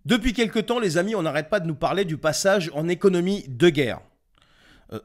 Depuis quelque temps, les amis, on n'arrête pas de nous parler du passage en économie de guerre.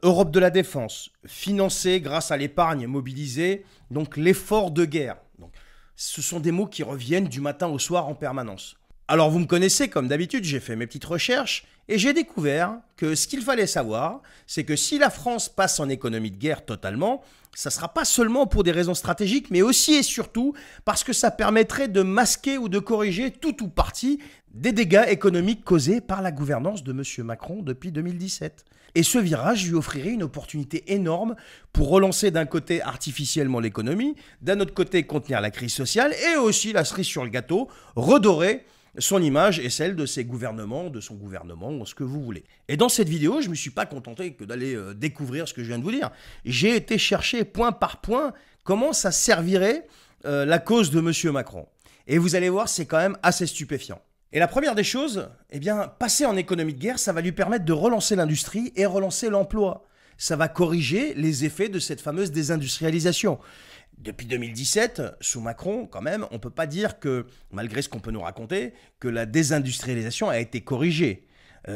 Europe de la défense, financée grâce à l'épargne mobilisée, donc l'effort de guerre. Donc, ce sont des mots qui reviennent du matin au soir en permanence. Alors vous me connaissez, comme d'habitude, j'ai fait mes petites recherches et j'ai découvert que ce qu'il fallait savoir, c'est que si la France passe en économie de guerre totalement, ça ne sera pas seulement pour des raisons stratégiques, mais aussi et surtout parce que ça permettrait de masquer ou de corriger tout ou partie des dégâts économiques causés par la gouvernance de M. Macron depuis 2017. Et ce virage lui offrirait une opportunité énorme pour relancer d'un côté artificiellement l'économie, d'un autre côté contenir la crise sociale et aussi la cerise sur le gâteau, redorer son image et celle de ses gouvernements, de son gouvernement, ce que vous voulez. Et dans cette vidéo, je ne me suis pas contenté que d'aller découvrir ce que je viens de vous dire. J'ai été chercher point par point comment ça servirait la cause de M. Macron. Et vous allez voir, c'est quand même assez stupéfiant. Et la première des choses, eh bien, passer en économie de guerre, ça va lui permettre de relancer l'industrie et relancer l'emploi. Ça va corriger les effets de cette fameuse désindustrialisation. Depuis 2017, sous Macron, quand même, on ne peut pas dire que, malgré ce qu'on peut nous raconter, que la désindustrialisation a été corrigée.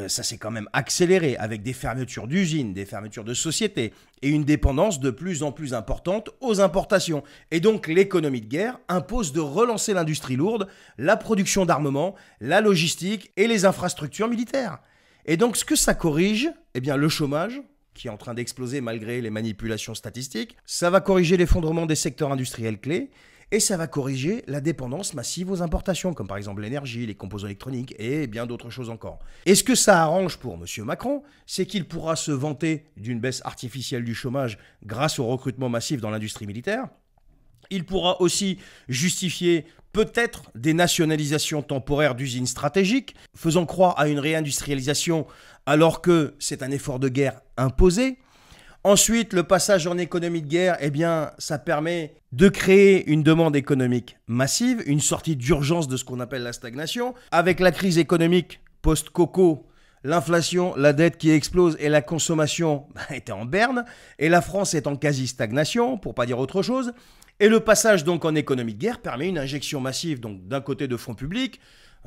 Ça s'est quand même accéléré avec des fermetures d'usines, des fermetures de sociétés et une dépendance de plus en plus importante aux importations. Et donc l'économie de guerre impose de relancer l'industrie lourde, la production d'armement, la logistique et les infrastructures militaires. Et donc ce que ça corrige, eh bien le chômage, qui est en train d'exploser malgré les manipulations statistiques, ça va corriger l'effondrement des secteurs industriels clés, et ça va corriger la dépendance massive aux importations, comme par exemple l'énergie, les composants électroniques et bien d'autres choses encore. Et ce que ça arrange pour M. Macron, c'est qu'il pourra se vanter d'une baisse artificielle du chômage grâce au recrutement massif dans l'industrie militaire. Il pourra aussi justifier peut-être des nationalisations temporaires d'usines stratégiques, faisant croire à une réindustrialisation alors que c'est un effort de guerre imposé. Ensuite, le passage en économie de guerre, eh bien, ça permet de créer une demande économique massive, une sortie d'urgence de ce qu'on appelle la stagnation. Avec la crise économique post-Coco, l'inflation, la dette qui explose et la consommation était en berne, et la France est en quasi-stagnation, pour pas dire autre chose. Et le passage donc en économie de guerre permet une injection massive, donc d'un côté de fonds publics,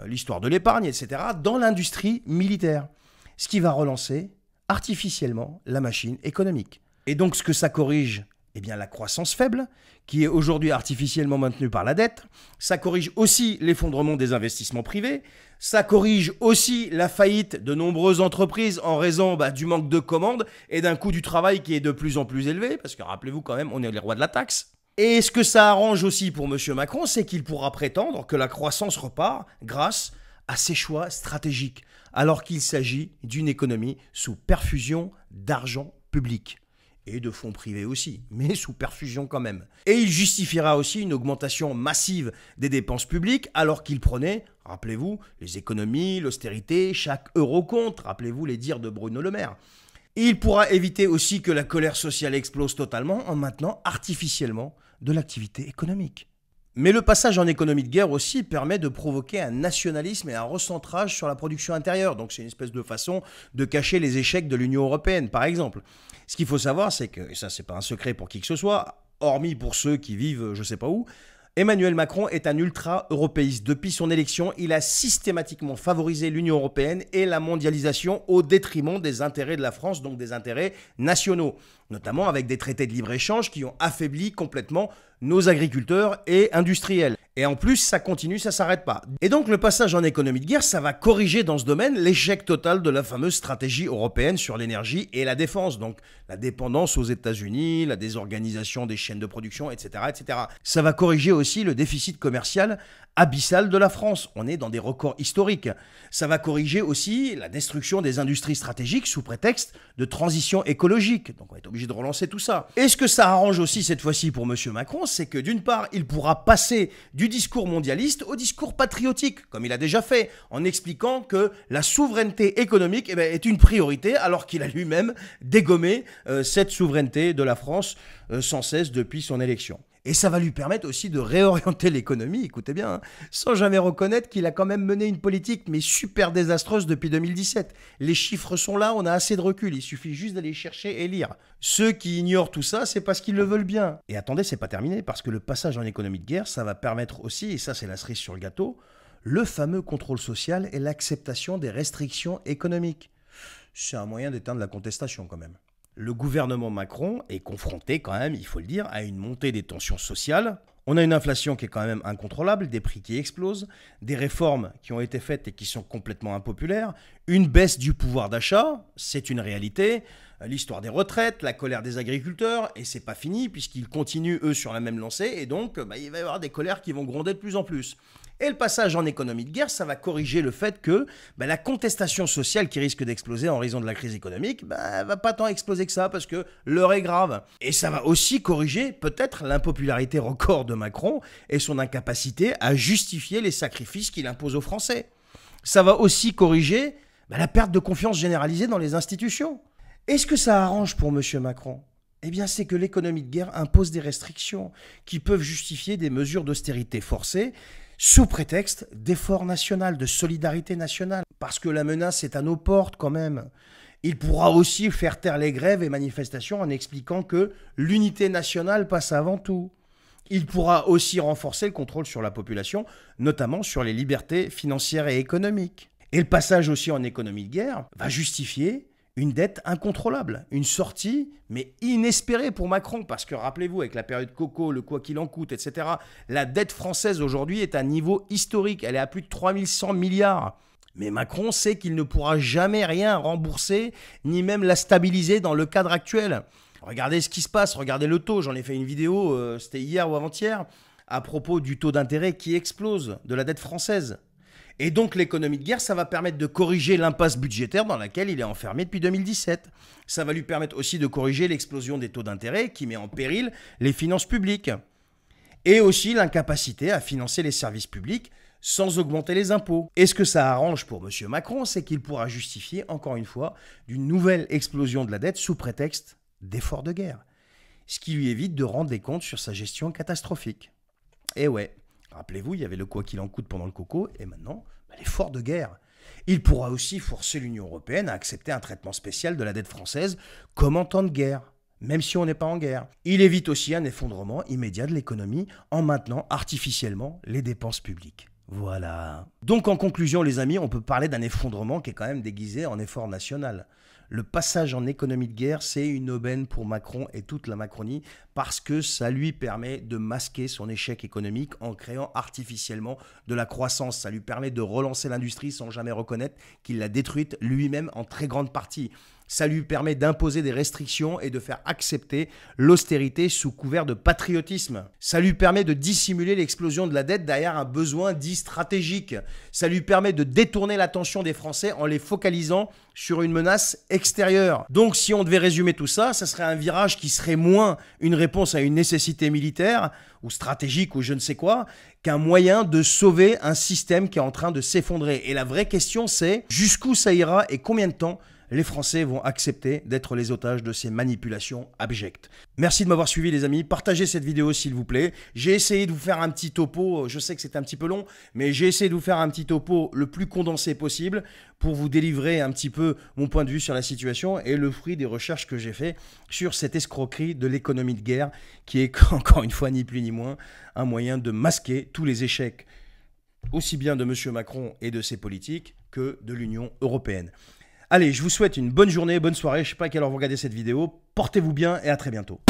l'histoire de l'épargne, etc., dans l'industrie militaire. Ce qui va relancer artificiellement la machine économique. Et donc ce que ça corrige, eh bien la croissance faible, qui est aujourd'hui artificiellement maintenue par la dette. Ça corrige aussi l'effondrement des investissements privés. Ça corrige aussi la faillite de nombreuses entreprises en raison du manque de commandes et d'un coût du travail qui est de plus en plus élevé, parce que rappelez-vous quand même, on est les rois de la taxe. Et ce que ça arrange aussi pour M. Macron, c'est qu'il pourra prétendre que la croissance repart grâce à ses choix stratégiques, alors qu'il s'agit d'une économie sous perfusion d'argent public. Et de fonds privés aussi, mais sous perfusion quand même. Et il justifiera aussi une augmentation massive des dépenses publiques, alors qu'il prenait, rappelez-vous, les économies, l'austérité, chaque euro compte, rappelez-vous les dires de Bruno Le Maire. Et il pourra éviter aussi que la colère sociale explose totalement en maintenant artificiellement de l'activité économique. Mais le passage en économie de guerre aussi permet de provoquer un nationalisme et un recentrage sur la production intérieure. Donc c'est une espèce de façon de cacher les échecs de l'Union européenne, par exemple. Ce qu'il faut savoir, c'est que, et ça c'est pas un secret pour qui que ce soit, hormis pour ceux qui vivent je sais pas où, Emmanuel Macron est un ultra-européiste. Depuis son élection, il a systématiquement favorisé l'Union européenne et la mondialisation au détriment des intérêts de la France, donc des intérêts nationaux, notamment avec des traités de libre-échange qui ont affaibli complètement nos agriculteurs et industriels. Et en plus, ça continue, ça s'arrête pas. Et donc le passage en économie de guerre, ça va corriger dans ce domaine l'échec total de la fameuse stratégie européenne sur l'énergie et la défense. Donc la dépendance aux États-Unis, la désorganisation des chaînes de production, etc., etc. Ça va corriger aussi le déficit commercial abyssal de la France. On est dans des records historiques. Ça va corriger aussi la destruction des industries stratégiques sous prétexte de transition écologique. Donc on est obligé de relancer tout ça. Et ce que ça arrange aussi cette fois-ci pour M. Macron, c'est que d'une part, il pourra passer du discours mondialiste au discours patriotique, comme il a déjà fait, en expliquant que la souveraineté économique est une priorité, alors qu'il a lui-même dégommé cette souveraineté de la France sans cesse depuis son élection. Et ça va lui permettre aussi de réorienter l'économie, écoutez bien, hein, sans jamais reconnaître qu'il a quand même mené une politique mais super désastreuse depuis 2017. Les chiffres sont là, on a assez de recul, il suffit juste d'aller chercher et lire. Ceux qui ignorent tout ça, c'est parce qu'ils le veulent bien. Et attendez, c'est pas terminé, parce que le passage en économie de guerre, ça va permettre aussi, et ça c'est la cerise sur le gâteau, le fameux contrôle social et l'acceptation des restrictions économiques. C'est un moyen d'éteindre la contestation quand même. Le gouvernement Macron est confronté quand même, il faut le dire, à une montée des tensions sociales. On a une inflation qui est quand même incontrôlable, des prix qui explosent, des réformes qui ont été faites et qui sont complètement impopulaires, une baisse du pouvoir d'achat, c'est une réalité, l'histoire des retraites, la colère des agriculteurs, et c'est pas fini puisqu'ils continuent eux sur la même lancée, et donc il va y avoir des colères qui vont gronder de plus en plus. Et le passage en économie de guerre, ça va corriger le fait que la contestation sociale qui risque d'exploser en raison de la crise économique, va pas tant exploser que ça, parce que l'heure est grave. Et ça va aussi corriger peut-être l'impopularité record de Macron et son incapacité à justifier les sacrifices qu'il impose aux Français. Ça va aussi corriger la perte de confiance généralisée dans les institutions. Est-ce que ça arrange pour M. Macron ? Eh bien, c'est que l'économie de guerre impose des restrictions qui peuvent justifier des mesures d'austérité forcées, sous prétexte d'effort national, de solidarité nationale. Parce que la menace est à nos portes quand même. Il pourra aussi faire taire les grèves et manifestations en expliquant que l'unité nationale passe avant tout. Il pourra aussi renforcer le contrôle sur la population, notamment sur les libertés financières et économiques. Et le passage aussi en économie de guerre va justifier une dette incontrôlable, une sortie, mais inespérée pour Macron, parce que rappelez-vous, avec la période Coco, le quoi qu'il en coûte, etc., la dette française aujourd'hui est à un niveau historique, elle est à plus de 3100 milliards. Mais Macron sait qu'il ne pourra jamais rien rembourser, ni même la stabiliser dans le cadre actuel. Regardez ce qui se passe, regardez le taux, j'en ai fait une vidéo, c'était hier ou avant-hier, à propos du taux d'intérêt qui explose de la dette française. Et donc l'économie de guerre, ça va permettre de corriger l'impasse budgétaire dans laquelle il est enfermé depuis 2017. Ça va lui permettre aussi de corriger l'explosion des taux d'intérêt qui met en péril les finances publiques. Et aussi l'incapacité à financer les services publics sans augmenter les impôts. Et ce que ça arrange pour M. Macron, c'est qu'il pourra justifier, encore une fois, d'une nouvelle explosion de la dette sous prétexte d'efforts de guerre. Ce qui lui évite de rendre des comptes sur sa gestion catastrophique. Et ouais. Rappelez-vous, il y avait le quoi qu'il en coûte pendant le Coco, et maintenant, l'effort de guerre. Il pourra aussi forcer l'Union européenne à accepter un traitement spécial de la dette française comme en temps de guerre, même si on n'est pas en guerre. Il évite aussi un effondrement immédiat de l'économie en maintenant artificiellement les dépenses publiques. Voilà. Donc en conclusion, les amis, on peut parler d'un effondrement qui est quand même déguisé en effort national. Le passage en économie de guerre, c'est une aubaine pour Macron et toute la Macronie parce que ça lui permet de masquer son échec économique en créant artificiellement de la croissance. Ça lui permet de relancer l'industrie sans jamais reconnaître qu'il l'a détruite lui-même en très grande partie. Ça lui permet d'imposer des restrictions et de faire accepter l'austérité sous couvert de patriotisme. Ça lui permet de dissimuler l'explosion de la dette derrière un besoin dit stratégique. Ça lui permet de détourner l'attention des Français en les focalisant sur une menace extérieure. Donc si on devait résumer tout ça, ça serait un virage qui serait moins une réponse à une nécessité militaire ou stratégique ou je ne sais quoi, qu'un moyen de sauver un système qui est en train de s'effondrer. Et la vraie question c'est jusqu'où ça ira et combien de temps les Français vont accepter d'être les otages de ces manipulations abjectes. Merci de m'avoir suivi les amis, partagez cette vidéo s'il vous plaît. J'ai essayé de vous faire un petit topo, je sais que c'était un petit peu long, mais j'ai essayé de vous faire un petit topo le plus condensé possible pour vous délivrer un petit peu mon point de vue sur la situation et le fruit des recherches que j'ai fait sur cette escroquerie de l'économie de guerre qui est encore une fois ni plus ni moins un moyen de masquer tous les échecs aussi bien de M. Macron et de ses politiques que de l'Union européenne. Allez, je vous souhaite une bonne journée, bonne soirée. Je ne sais pas à quelle heure vous regardez cette vidéo. Portez-vous bien et à très bientôt.